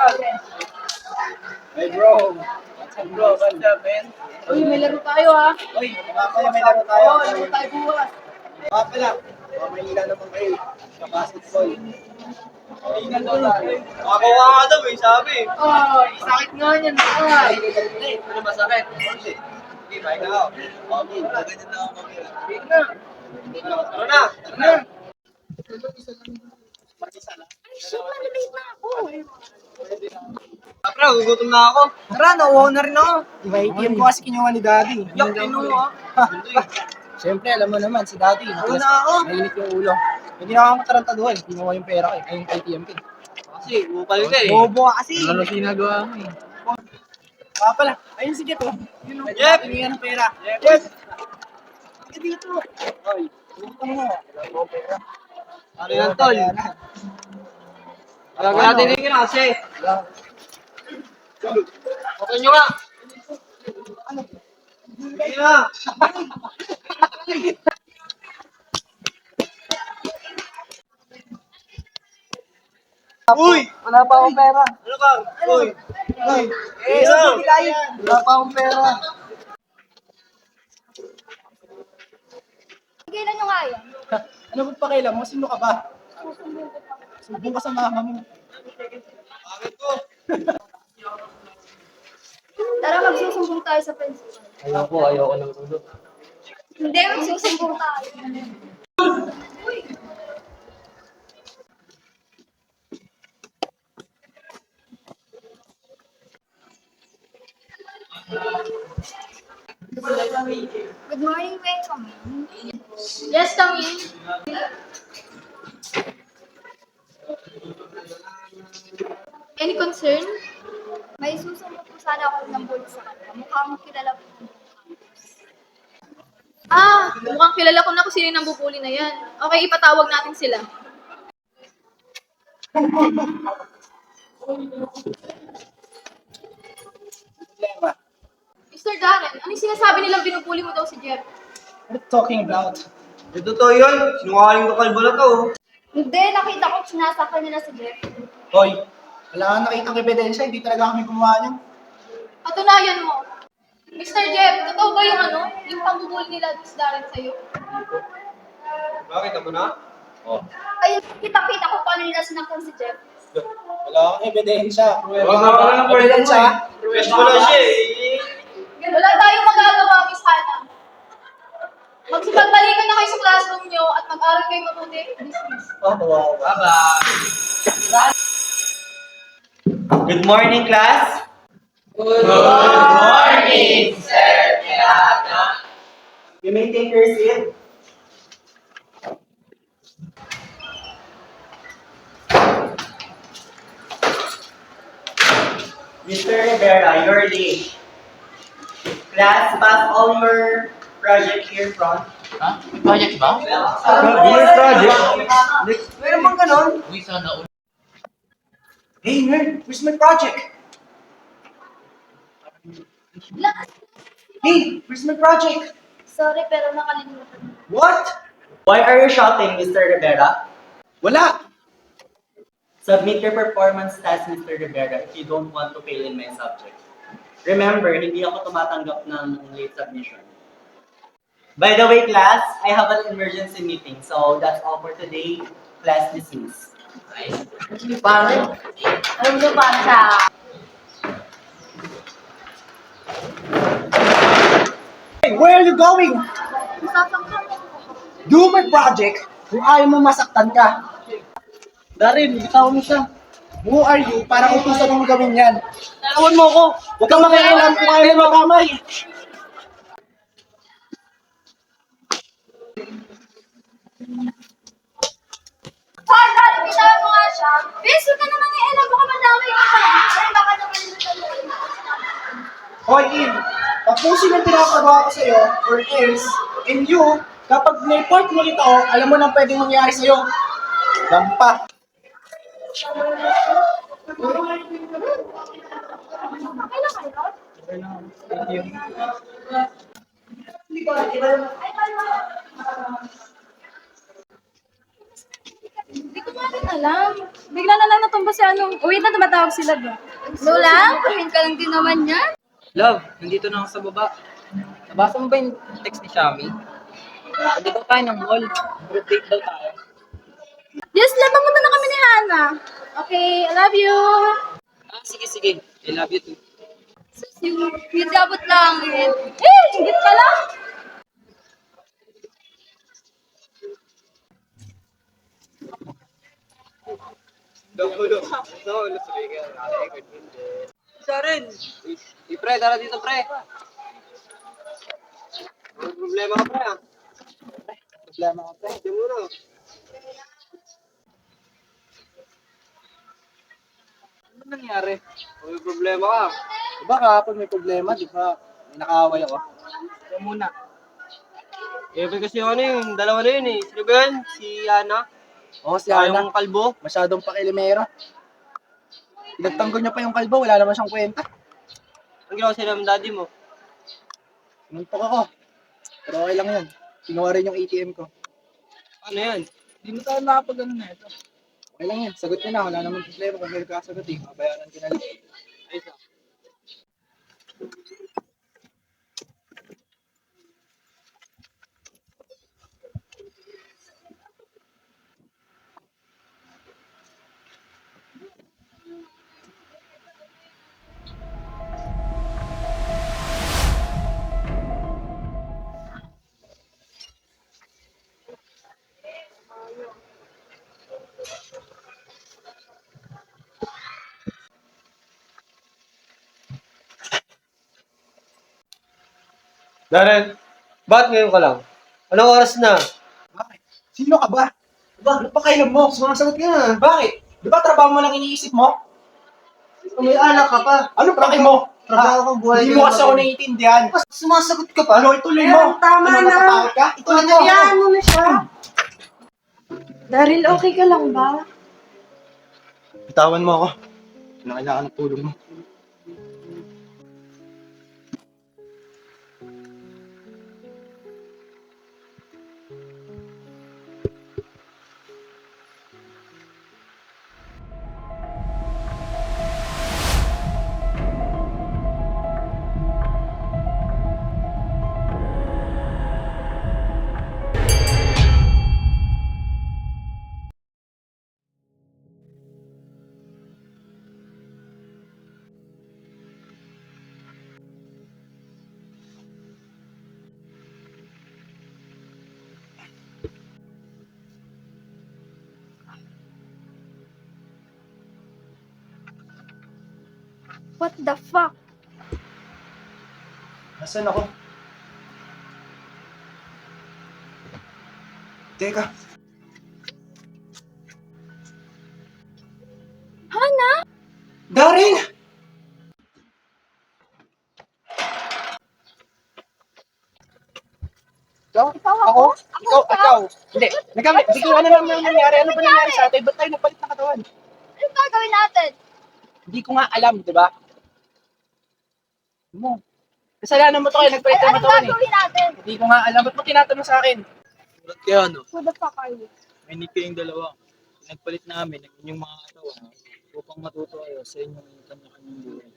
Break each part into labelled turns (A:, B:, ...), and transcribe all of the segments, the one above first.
A: Hey bro. What's up bro? What's up man?
B: Uy, may laro tayo ha.
A: Uy, pala may laro tayo.
B: Oo, laro tayo bukas.
A: Pala. May hila naman kayo. Sa basketball. Makakuha ka daw eh, sabi.
B: Ay, sakit nga yan. Ay.
A: Ano masakit? Hindi. Sige, bye na ako. Okay, ganyan na ako mamaya.
B: Sige na.
A: Tara na! Tara na!
B: Ay, shit, malilate na ako.
A: Kapra, gugutom na ako.
B: Tara, nauwaw na rin ako. Iba ATM ko kasi kinuha ni Daddy.
A: Yak, kinuha.
B: Siyempre, alam mo naman, si Daddy.
A: Ano na ako?
B: Mainit yung ulo. Hindi na ako matarantaduhan. Kinuha yung pera ko eh. Ay, yung ATM ko eh.
A: Kasi, bupal ka eh.
B: Bobo ka kasi.
C: Ano ginagawa mo eh?
B: Pala. Ayun si Jeff. Yun o.
A: Jeff!
B: Hininga ng pera.
A: Jeff!
B: Bakit dito? Ay, utang mo. Wala ko pera.
A: Ano yan, tol? Talaga natin din ka na kasi.
B: Wala.
A: Okay nyo nga. Sige na. Uy!
B: Wala pa akong pera.
A: Ano ba? Uy!
B: Uy,
A: Sige na.
B: sabi nila yan. Wala pa akong pera.
D: Tigilan nyo nga yan.
B: Ano ba pakialam mo? Sino ka ba?
D: Susumbong ko pa.
B: Sumbong ka sa mama mo.
A: Bakit ko?
D: Tara, magsusumbong tayo sa principal.
C: Ayoko ng tulog.
D: Hindi, magsusumbong tayo. Uy! Good morning, may come in. Yes, come in. Any concern? May susumbong po sana ako ng bully sa kanya. Mukhang kilala po ng campus.
E: Mukhang kilala ko na kung sino yung nambubuli na yan. Okay, ipatawag natin sila.
B: Problema.
E: Mr. Darren, ano yung sinasabi nilang binubuli mo daw si Jeff?
B: What are you talking about?
A: Ito to yun. Sinungaling ka kalbo na to.
D: Hindi, nakita ko sinasakal nila si Jeff.
B: Hoy, wala kang nakitang ebidensya. Hindi talaga kami gumawa niyan.
E: Patunayan mo. Mr. Jeff, totoo ba yung yung pambubuli nila Miss Darren sa'yo?
A: Bakit ako na?
D: Ayun, kita-kita ko paano nila sinakal si Jeff.
B: Wala kang ebidensya.
A: Wala nga pala ng
B: ebidensya.
A: Request mo lang siya eh.
E: Wala tayong magagawa, Miss Hannah. Magsipagbalikan na kayo sa classroom nyo at mag-aral kayo mabuti. Dismiss.
B: Oh, wow.
A: Bye-bye. Good morning, class. You may take your seat. Mr. Rivera, you're late. Class, pass all your project here front.
C: Ha? May project ba?
B: Meron bang ganon?
C: Uy, sana all.
B: Hey, nerd, where's my project? Hey, where's my project?
D: Sorry, pero nakalimutan mo.
B: What?
A: Why are you shouting, Mr. Rivera?
B: Wala.
A: Submit your performance task, Mr. Rivera, if you don't want to fail in my subject. Remember, hindi ako tumatanggap ng late submission. By the way, class, I have an emergency meeting, so that's all for today. Class dismissed.
C: Hindi pare.
D: Alam mo ba siya?
B: Hey, where are you going?
D: Masasaktan mo.
B: Do my project kung ayaw mo masaktan ka. Darin, bitaw mo siya. Who are you para utusan mo gawin yan? Tawan mo ko. Huwag kang makialam kung ayaw mo makamay.
D: Hoy, dali, bitawan mo nga siya. Bis, huwag ka naman i-alam. Baka madamay ka pa. Ay, baka naman nito.
B: Hoy, Eve, tapusin ang pinapagawa ko sa'yo, or else, and you, kapag may part mo nito, alam mo nang pwedeng mangyari sa'yo. Lampa.
D: Okay na kayo?
B: Thank you.
D: Ay, kalma.
E: Hindi ko nga rin alam. Bigla na lang natumba si Wait na, tumatawag sila ba?
D: Lola, kahin ka lang din naman yan.
F: Love, nandito na ako sa baba. Nabasa mo ba yung text ni Shami? Hindi daw tayo ng mall. Group date daw tayo.
E: Yes, love, pumunta na kami ni Hana. Okay, I love you.
F: Ah, sige, sige. I love you too.
D: Hindi abot lang eh.
E: Ingit ka lang.
F: Karen! Pre, tara dito, pre. May problema ka, pre, ah. Problema ka, pre. Diyan muna. Ano nangyari? May problema ka.
B: Diba kahapon may problema, di ba? May nakaaway ako.
F: Diyan muna. Kasi ano yung dalawa na yun eh. Sino ba yun? Si Ana?
B: Oo, si Ana.
F: Yung kalbo?
B: Masyadong pakilimero. Pinagtanggol niya pa yung kalbo, wala naman siyang kwenta.
F: Ang ginawa sila ng daddy mo?
B: Sinuntok ako. Pero okay lang yun. Kinuha rin yung ATM ko.
F: Ano yan?
B: Hindi mo tayo nakapag-ano na ito. Okay lang yan. Sagot niya na. Wala naman problema kung meron ka sagot eh. Mabayaran ko na lang.
F: Ayos ah. Darren, bakit ngayon ka lang? Anong oras na?
B: Bakit? Sino ka ba? Diba? Ano pa kailan mo? Sumasagot ka na. Bakit? Di ba trabaho mo lang iniisip mo?
A: May anak ka pa.
B: Ano pake mo?
A: Trabaho kang buhay
B: Hindi
A: ko
B: mo
A: yung
B: kasi ako
A: magaling.
B: naiintindihan.
A: Sumasagot ka pa?
B: Ano, ituloy mo.
G: Tama
B: Ano,
G: na.
B: natatakot ka? Ituloy mo.
G: Hayaan mo na siya. Daryl, okay ka lang ba?
B: Bitawan mo ako. Kailangan ng tulong mo.
D: What the fuck?
B: Nasaan ako? Teka.
D: Hana?
B: Darin! Ikaw? Ako? Ikaw? Hindi. Hindi ko ano naman nangyari. Ano ba nangyari sa atin? Ba't tayo nagpalit ng katawan?
D: Anong gagawin natin?
B: Hindi ko nga alam, di ba? Mo. Kasalanan mo to kaya nagpalit ng
D: Anong
B: katawan eh.
D: gagawin natin?
B: Hindi ko nga alam. Ba't mo tinatanong sa akin?
F: Ba't kaya ano?
D: Who the fuck are you?
F: May nick kayong dalawa. Nagpalit namin ng inyong mga katawan upang matuto kayo sa inyong kanya-kanyang buhay.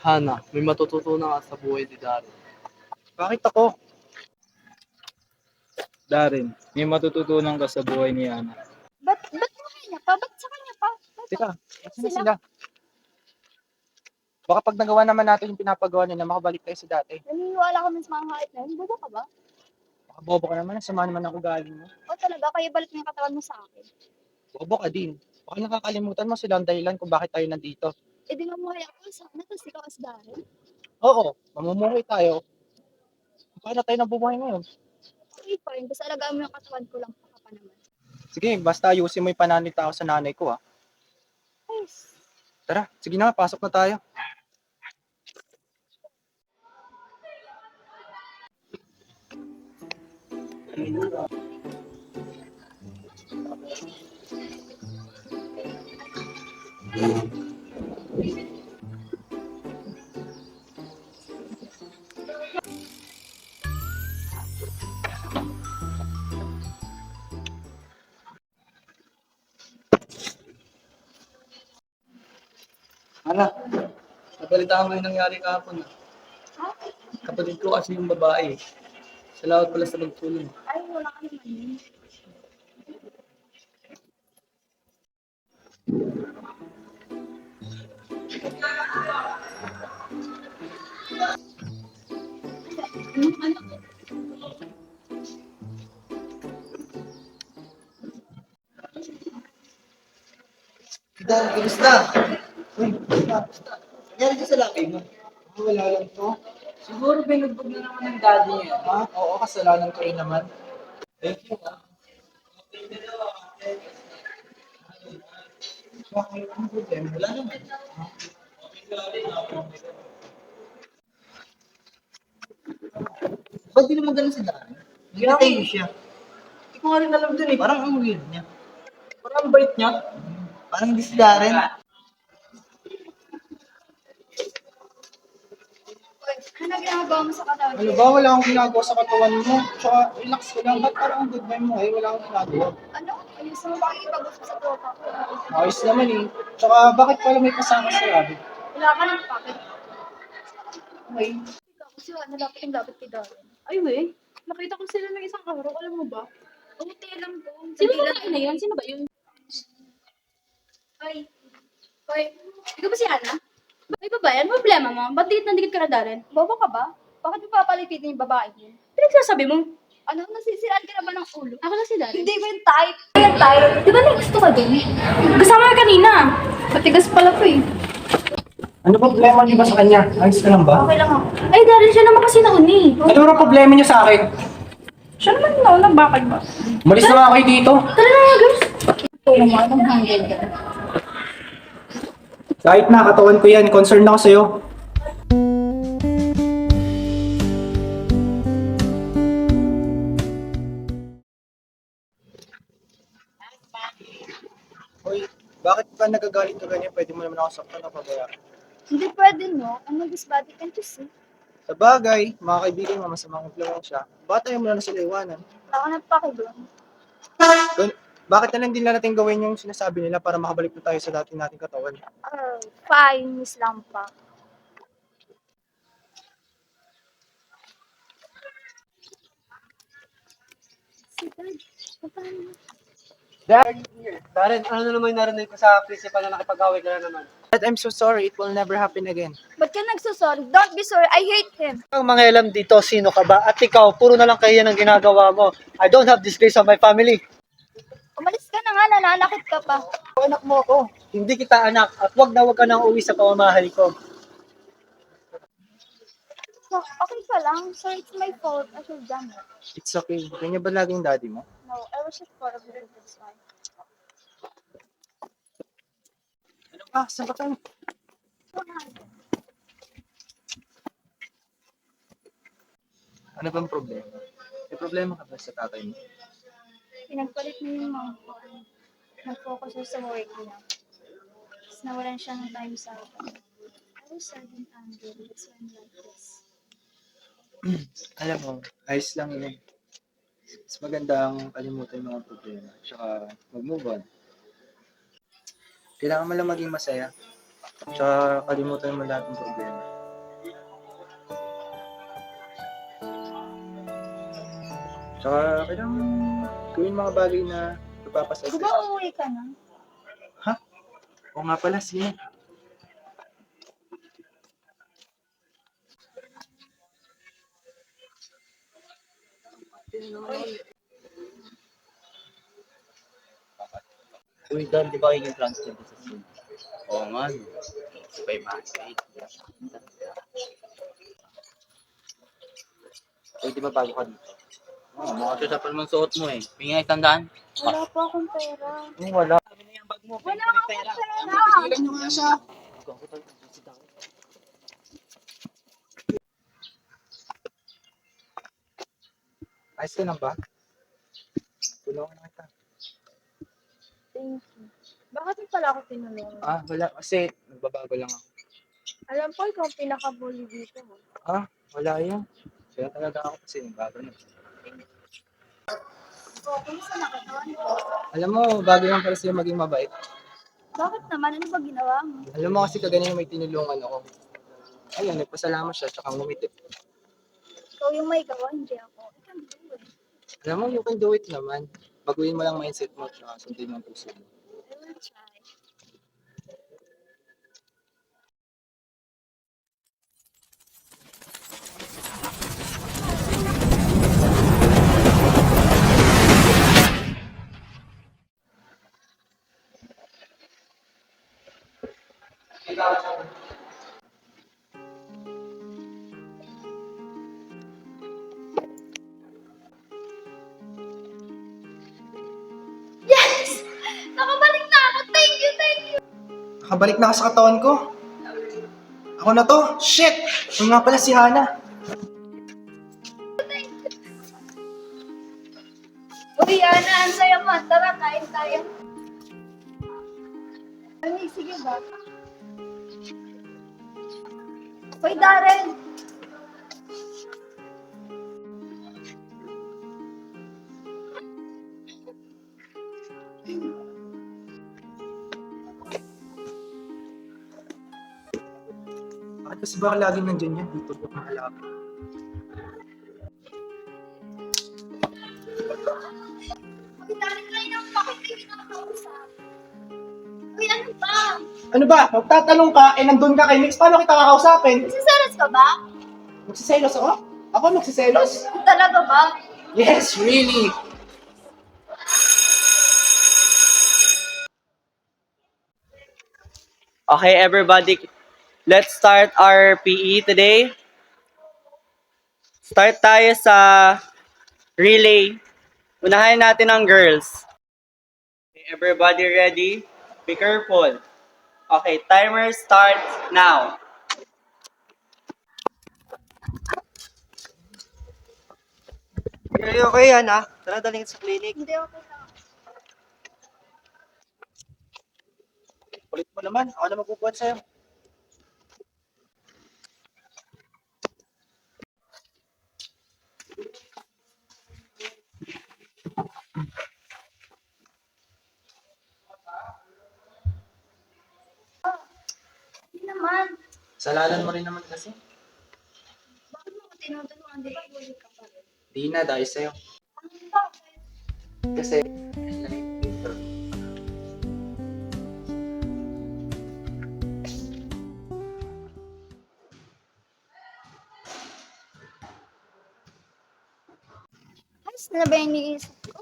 F: Hana, may matututunan ka sa buhay ni Darren.
B: Bakit ako?
F: Darren, may matututunan ka sa buhay ni Hana.
D: Ba't mo kanya pa? Ba't sa kanya pa?
B: Teka, saan na sila? Baka pag nagawa naman natin yung pinapagawa nila, makabalik tayo sa dati.
D: Naniniwala kami sa mga kahit na yun. Bobo ka ba?
B: Baka bobo ka naman, sama naman ang ugali mo.
D: O talaga, kaya balik mo yung katawan mo sa akin.
B: Bobo ka din. Baka nakakalimutan mo sila ang dahilan kung bakit tayo nandito.
D: Eh di mamuhay ako sa akin, tapos ikaw as Darren.
B: Oo, mamumuhay tayo. Paano tayo nabubuhay ngayon?
D: Okay, fine. Basta alagaan mo yung katawan ko lang. Baka pa naman.
B: Sige, basta ayusin mo yung pananita ko sa nanay ko ha.
D: Yes.
B: Tara, sige na, pasok na tayo.
F: Ana, nabalitaan mo yung nangyari kahapon.
D: Ha?
F: Kapatid ko kasi yung babae. Salamat pala sa pagtulong.
D: Ay, wala ka naman yun.
B: Dan, kamusta? Uy, kamusta? Nangyari ka sa labi mo? Wala lang to.
F: Siguro binugbog na naman ng daddy niya.
B: Ha? Oo, kasalanan ko rin naman.
F: Thank you, ha?
B: Bakit? Ano problema? Wala naman. Ba't di naman ganun si Daan? Nag-tayo siya.
F: Hindi ko nga rin alam dun eh.
B: Parang ang weird niya.
F: Parang ang bait niya.
B: Parang hindi si Darren.
D: Uy, ano ginagawa mo sa katawan?
B: Ano ba? Wala akong ginagawa sa katawan mo. Tsaka relax ko lang. Ba't parang ang good vibe mo? Wala akong ginagawa.
D: Ano? Ayos mo pakikipag-usap sa tropa ko.
B: Ayos naman eh. Tsaka bakit pala may kasama sa labi?
D: Wala ka ng pakit.
B: Okay.
D: Kasi nalapit kay Darren.
E: Ay, we. Nakita ko sila ng isang araw. Alam mo ba?
D: Buti alam ko.
E: Sino ba na yun? Sino ba yun?
D: Hoy. Hoy. Ikaw ba si Ana?
E: Ay, babae, ano problema mo? Ba't dikit na dikit ka na, Darren?
D: Bobo ka ba? Bakit mo papalipitin yung babae yun?
E: Pinagsasabi mo?
D: Ano? Nasisiraan ka na ba ng ulo?
E: Ako lang si Darren.
D: Hindi ko yung type. Yung type.
E: Di ba may gusto ka dun? Kasama ka kanina.
D: Matigas pala ko eh.
B: Ano problema niyo ba sa kanya? Ayos ka lang ba?
D: Okay lang ako.
E: Ay, Darren, siya naman kasi nauni.
B: Ano ba problema niyo sa akin?
E: Siya naman nauna, bakit ba?
B: Umalis na nga kayo dito.
E: Tara na nga, girls.
D: Tulong mo akong handle ka.
B: Kahit na, katawan ko yan. Concerned ako sa'yo. Hoy, bakit ka nagagalit ka ganyan? Pwede mo naman ako saktan o pabayaan.
D: Hindi pwede, no? I'm this body, can't you see?
B: Sa bagay, mga kaibigan mo, masamang impluensya, bakit ayaw mo na sila iwanan?
D: Ako na pakidoon.
B: Bakit na lang din na natin gawin yung sinasabi nila para makabalik na tayo sa dati nating katawan?
D: Fine, Miss Lampa. Si Dad, paano?
F: Darren, ano na naman narinig ko sa principal na nakipag-away ka na naman?
B: But I'm so sorry, it will never happen again.
D: Ba't ka nagsasorry? Don't be sorry, I hate him.
H: Ang mangialam dito, sino ka ba? At ikaw, puro na lang kahiyan ang ginagawa mo. I don't have disgrace on my family.
D: Umalis ka na nga, nananakit ka pa.
H: Anak mo ako. Hindi kita anak at wag ka nang uwi sa pamamahal ko.
D: Okay ka lang, so it's my fault. I should done it.
B: It's okay. Ganyan ba laging daddy mo?
D: No, I was just part of it, that's why.
B: Ah, saan ka tayo? Ano bang problema? May problema ka ba sa tatay mo?
D: Pinagpalit niya yung mga ko. Nag-focus siya sa work niya. Tapos nawalan siya ng time sa akin. I was sad and angry. That's why I'm like this.
B: Alam mo, ayos lang yun. Mas maganda ang kalimutan yung mga problema. Tsaka mag-move on. Kailangan mo lang maging masaya. Tsaka kalimutan mo lahat ng problema. Tsaka kailangan gawin mga bagay na magpapasaya.
D: Di ba uuwi ka na?
B: Ha? O nga pala, sige.
A: Uy, Dan, di ba kayo yung transfer sa school? Oo nga, no. Sabay mahal. Uy, di ba bago ka dito? Oo, mukha siya sa palmang suot mo eh. Pinga isang daan.
D: Wala pa akong pera.
A: Wala.
D: Wala akong pera.
B: Ilan nyo nga siya. Ayos ka lang ba? Tulungan na kita.
D: Thank you. Bakit mo pala ako tinulungan?
B: Ah, wala. Kasi nagbabago lang ako.
D: Alam ko, ikaw ang pinaka-bully dito.
B: Ah, wala yan. Kaya talaga ako kasi bago na.
D: So, kumusta nakatawan ko?
B: Alam mo, bago lang pala sila maging mabait.
D: Bakit naman? Ano ba ginawa mo?
F: Alam mo kasi kaganina may tinulungan ako. Ayun, nagpasalamat siya, tsaka ngumiti.
D: Ikaw yung may gawa, hindi ako. I can do it.
F: Alam mo, you can do it naman. Baguhin mo lang mindset mo, tsaka sundin mo ang puso mo.
D: I will try. Yes! Nakabalik na ako! Thank you, thank you!
B: Nakabalik na ka sa katawan ko. Ako na to. Shit! Yung nga pala si Hana.
D: Uy, Ana, ang saya mo. Tara, kain tayo. Ani, sige ba? Uy, Darren!
B: Bakit kasi ba laging nandyan yan? Dito po mahalapit.
D: Uy, Darren, kain ang bakit kayo nakakausap? Uy, ano ba?
B: Ano ba? Magtatanong ka, eh nandun ka kay Mix. Paano kita kakausapin?
D: Nagsiselos ka ba?
B: Magsiselos ako? Ako magsiselos?
D: Talaga ba?
B: Yes, really!
A: Okay, everybody, let's start our PE today. Start tayo sa relay. Unahin natin ang girls. Okay, everybody ready? Be careful. Okay, timer starts now.
H: Okay yan ha. Tara daling sa clinic.
D: Hindi, okay lang.
B: Ulit mo naman. Ako na magbubuhat sa'yo.
D: Hindi naman.
F: Salalan mo rin naman kasi.
D: Bakit mo ko tinutulungan? Di ba bully ka pa rin?
F: Di na, dahil sa'yo.
D: Ano ba?
F: Kasi,
D: Ayos na ba yung iniisip ko?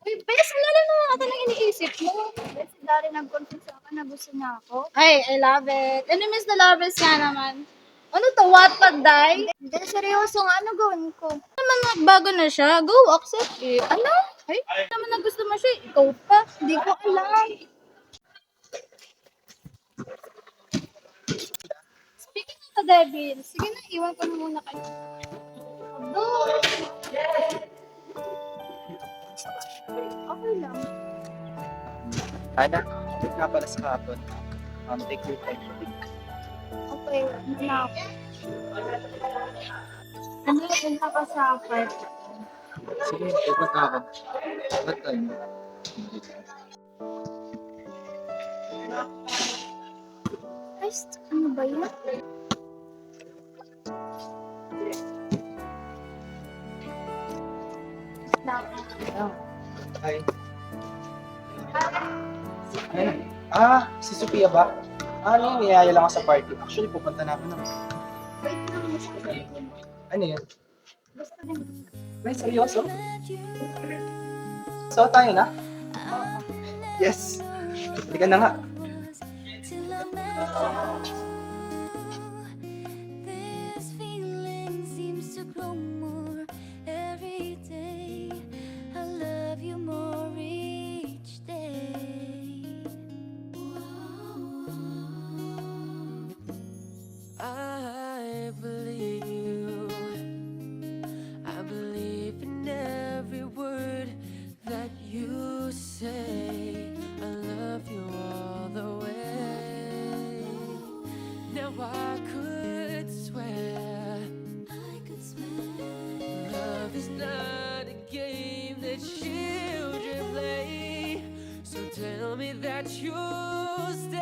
D: Uy, Bes, wala naman ako nang iniisip mo. Bes, si Dari nag-confess sa akin na gusto niya ako.
E: Ay, I love it. Enemies na lovers nga naman. Ano to, Wattpad, Day?
D: Hindi, seryoso nga. Ano gawin ko?
E: Naman nagbago na siya. Go, accept it. Ano? Ay, naman na gusto mo siya. Ikaw pa.
D: Hindi ko alam.
E: Speaking of the devil, sige na, iwan ko na muna kayo.
D: Abo. Okay lang.
F: Hana, wait nga pala sa hapon. Take your time.
D: Okay, ano na ako. Ano, punta ka sa apart.
F: Sige, pupunta ako. Ba't tayo?
D: Ay, ano ba yun?
F: Hi. Ayun. Si Sophia ba? Ano yun, niyaya lang ako sa party. Actually, pupunta na ako na.
D: Wait lang, masasabi ko.
F: Ano yun?
D: Gusto din.
F: May seryoso? So, tayo na? Yes. Hindi ka na nga.
I: This feeling seems to grow more every day. I love you more each day. I believe you. I believe in every word that you say. I love you all the way. that you stay.